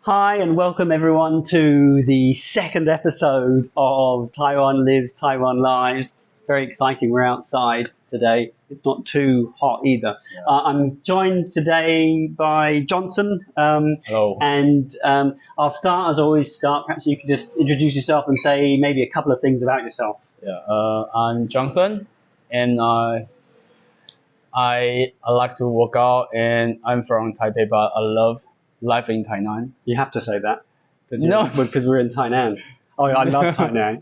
Hi and welcome everyone to the second episode of Taiwan Lives, Taiwan Lives. Very exciting, we're outside today. It's not too hot either. I'm joined today by Johnson. Hello. And I'll start as I always start. Perhaps you could just introduce yourself and say maybe a couple of things about yourself. I'm Johnson, and I like to work out, and I'm from Taipei, but I love life in Tainan. You have to say that. No. Because we're in Tainan. Oh, I love Tainan.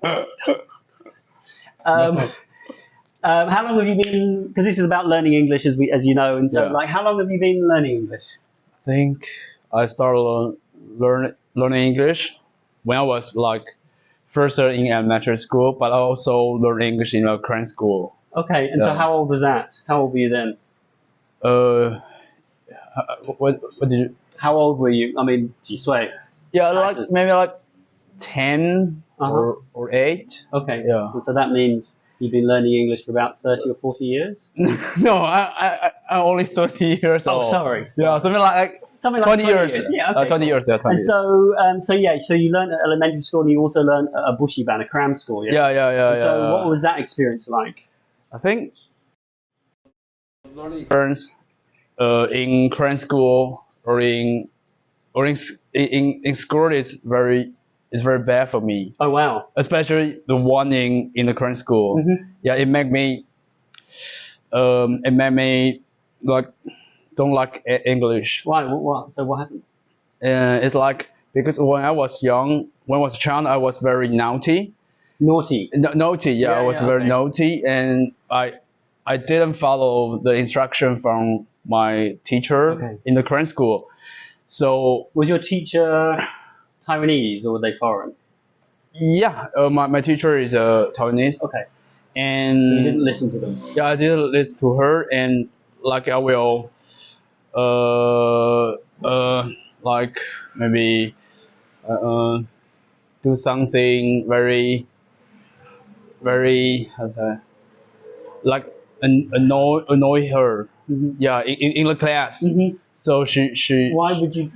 How long have you been? Because this is about learning English, as you know, and so how long have you been learning English? I think I started learning English when I was like first year in elementary school, but I also learned English in a Korean school. Okay, and so how old was that? How old were you then? What did you? How old were you? I mean, 几岁? Yeah, maybe 10 or 8. Okay. Yeah. And so that means you've been learning English for about 30 or 40 years? No, I'm only 30 years old. Oh, sorry. Yeah, something like 20 years. Yeah, okay. 20 years. Yeah, 20 and years. So you learned at elementary school, and you also learned at a bushiban, a cram school. Yeah. So what was that experience like? I think learning experience in Korean school or in school is very bad for me. Oh wow! Especially the one in the Korean school. Mm-hmm. Yeah, it made me like don't like English. Why? What? So what happened? It's like because when I was young, when I was a child, I was very naughty. Naughty. Naughty. Yeah, I was very naughty, and I didn't follow the instruction from my teacher in the Korean school. So was your teacher Taiwanese or were they foreign? Yeah, my teacher is Taiwanese. Okay. And so you didn't listen to them? Yeah, I didn't listen to her, and like I will, like maybe, do something very, how to say, like annoy her. Mm-hmm. Yeah, in the class. Mm-hmm. So she. Why would you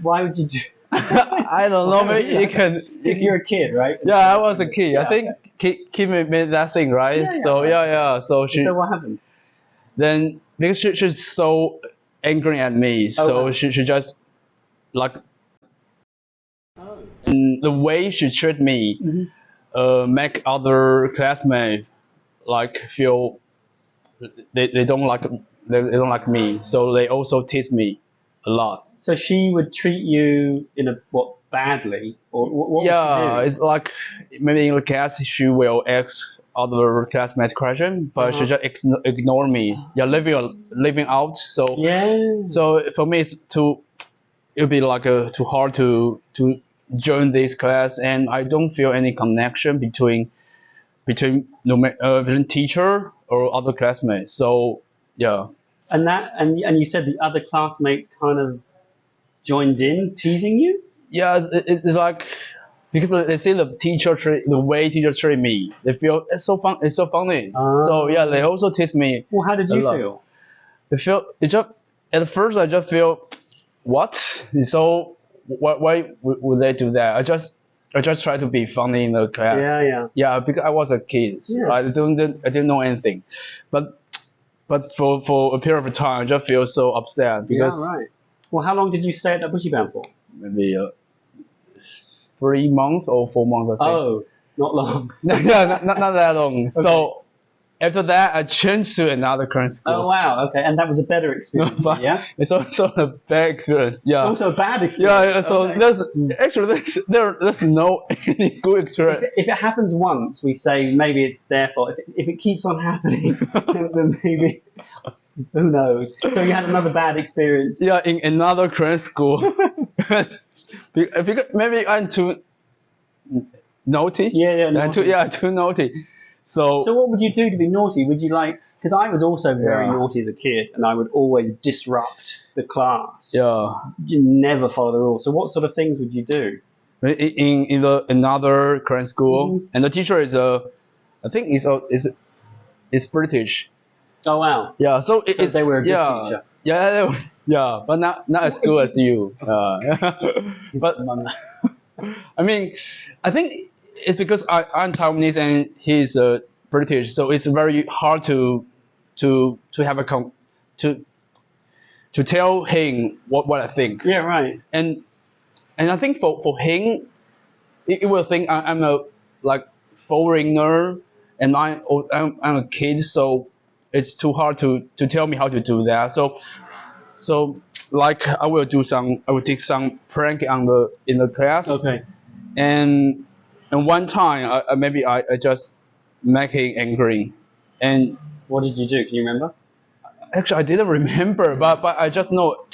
do? I don't know. Maybe you can. If you're a kid, right? Yeah, I was a kid. Yeah. I think kid made that thing, right? Yeah, so yeah. So So what happened? Then because she's so angry at me, so she just like. And the way she treat me, make other classmates like feel they don't like me, so they also tease me a lot. So she would treat you badly, or what would she do? It's like maybe in the class she will ask other classmates question, but she just ignore me. Yeah, living out. So so for me it'll be like too hard to join this class, and I don't feel any connection between teacher or other classmates. So yeah. And you said the other classmates kind of joined in teasing you? Yeah, it's like because they see the way teachers treat me, they feel it's so funny. So yeah, they also tease me. Well, how did you feel? At first I just feel what? So why would they do that? I just try to be funny in the class. Yeah, because I was a kid. Yeah. I didn't know anything, but for a period of time, I just feel so upset because. Yeah, right. Well, how long did you stay at that bushiban for? Maybe 3 months or 4 months. I think. Oh, not long. Yeah, not that long. Okay. So after that, I changed to another Korean school. Oh wow, okay, and that was a better experience. Yeah. It's also a bad experience. Yeah. Also a bad experience. Yeah. So there's no any good experience. If it happens once, we say maybe it's their fault. If it keeps on happening, then maybe. Who knows? So you had another bad experience. Yeah, in another Korean school. Because maybe I'm too naughty. Too naughty. So what would you do to be naughty? Would you because I was also very naughty as a kid, and I would always disrupt the class. Yeah. You never follow the rules. So what sort of things would you do? In another Korean school, and the teacher is I think is British. Oh wow! Yeah, so they were a good teacher. Yeah, yeah, but not as good as you. But I mean, I think it's because I'm Taiwanese and he's British, so it's very hard to have a to to tell him what I think. Yeah, right. And I think for him, it will think I'm a like foreigner and I'm a kid, so it's too hard to tell me how to do that. So like I will take some prank on the in the class. Okay. And one time maybe I just make him angry, and What did you do? Can you remember? actually I didn't remember, but I just know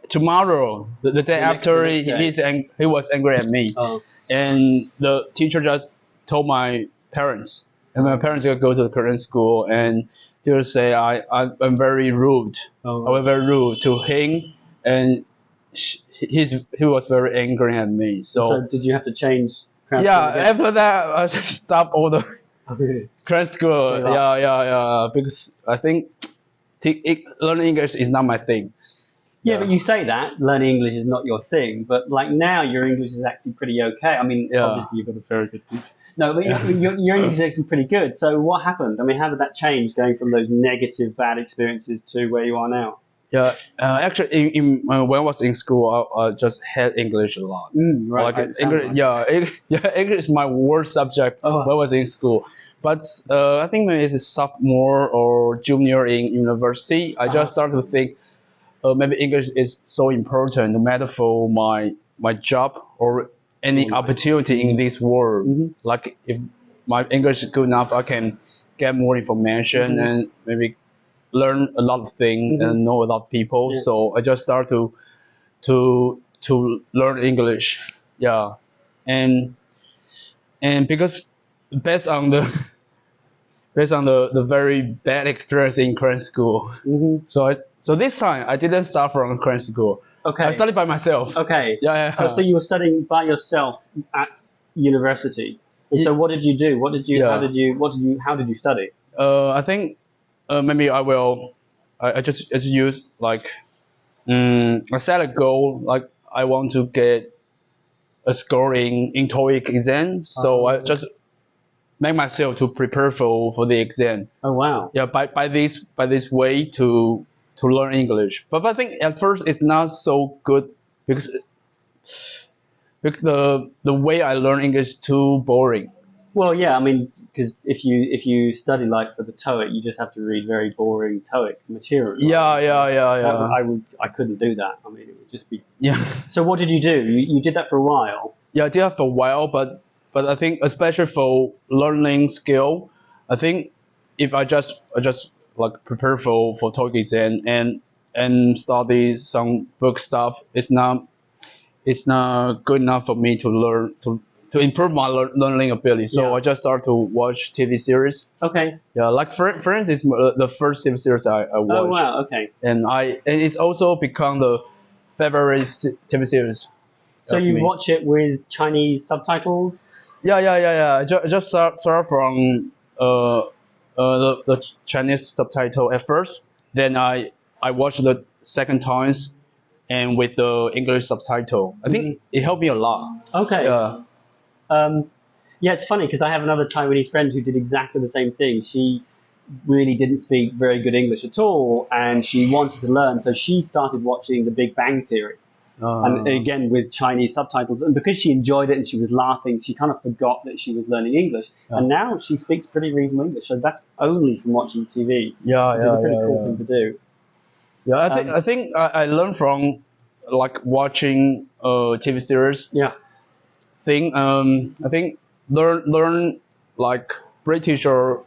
tomorrow the day after the next day. he was angry at me. Oh. And the teacher just told my parents, and my parents will go to the Korean school, and they will say I'm very rude. Oh. I was very rude to him, and he was very angry at me. So did you have to change? Yeah, after that I just stopped all the Okay. Korean school. Yeah, because I think learning English is not my thing. Yeah, but you say that learning English is not your thing, but like now your English is actually pretty okay. I mean, obviously you've got a very good teacher. No, but your English is actually pretty good. So what happened? I mean, how did that change going from those negative, bad experiences to where you are now? Yeah, actually, when I was in school, I just had English a lot. Right. Like English, English is my worst subject when I was in school. But I think maybe it's a sophomore or junior in university. I just started to think maybe English is so important, no matter for my job or any opportunity in this world. Like if my English is good enough, I can get more information and maybe learn a lot of things and know a lot of people. Yeah. So I just start to learn English. Yeah, and because based on the very bad experience in Korean school, so this time I didn't start from Korean school. Okay. I studied by myself. Okay. Yeah. Oh, so you were studying by yourself at university. And so what did you do? How did you study? I think maybe I just use like I set a goal, like I want to get a score in TOEIC exam, so I just make myself to prepare for the exam. Oh wow. Yeah, by this way to learn English. But I think at first it's not so good because the way I learn English is too boring. Well, yeah, I mean, because if you study like for the TOEIC, you just have to read very boring TOEIC material. Right? Yeah. I couldn't do that. I mean, it would just be. Yeah. So what did you do? You did that for a while. Yeah, I did that for a while, but I think especially for learning skill, I think if I just like prepare for TOEIC exam and study some book stuff, it's not good enough for me to learn to improve my learning ability. So I just start to watch TV series. Okay. Yeah, like Friends is the first TV series I watched. Oh wow, okay. And it's also become the favorite TV series. So you watch it with Chinese subtitles? Yeah. I just start from the Chinese subtitle at first. Then I watch the second times and with the English subtitle. I think it helped me a lot. Okay. Yeah. Yeah, it's funny because I have another Taiwanese friend who did exactly the same thing. She really didn't speak very good English at all, and she wanted to learn, so she started watching The Big Bang Theory. And again with Chinese subtitles, and because she enjoyed it and she was laughing, she kind of forgot that she was learning English, and now she speaks pretty reasonable English. So that's only from watching TV. Yeah, It's a pretty cool thing to do. Yeah, I think I learned from like watching TV series. Yeah. I think learn like British or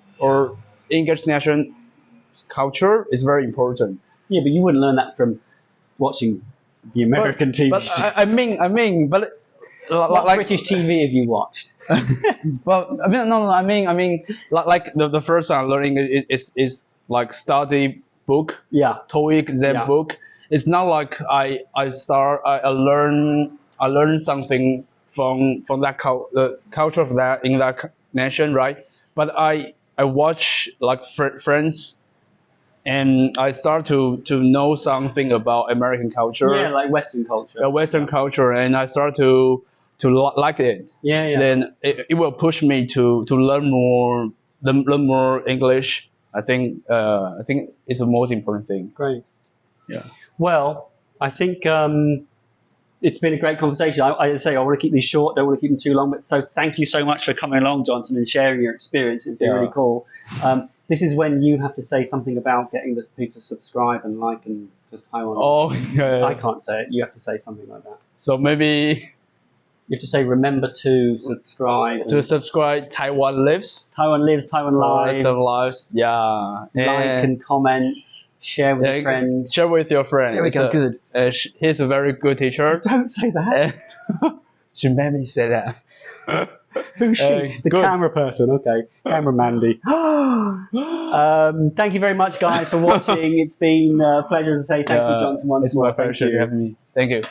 English national culture is very important. Yeah, but you wouldn't learn that from watching the American TV. But I mean, but what like British TV have you watched? Well, I mean, no, I mean, like the first time learning is like study book. Yeah. TOEIC exam book. It's not like I learn something from that the culture of that in that nation, right? But I watch like Friends and I start to know something about American culture. Yeah, like Western culture. Western culture, and I start to like it. Yeah. Then it will push me to learn more, learn more English. I think it's the most important thing. Great. Yeah. Well, I think it's been a great conversation. I say I want to keep these short, don't want to keep them too long. But so thank you so much for coming along, Johnson, and sharing your experience. It's been really cool. This is when you have to say something about getting the people to subscribe and like and to Taiwan. Oh, yeah. I can't say it. You have to say something like that. So maybe you have to say, remember to subscribe. To subscribe, Taiwan Lives. Taiwan Lives, Taiwan Lives. Taiwan Lives, yeah. Like and comment. Share with your friends. Share with your friends. There we go, good. He's a very good teacher. Don't say that. She made me say that. Who's she? The camera person. Okay, camera Mandy. Thank you very much, guys, for watching. It's been a pleasure to say thank you, Johnson, once more. It's my pleasure to have me. Thank you.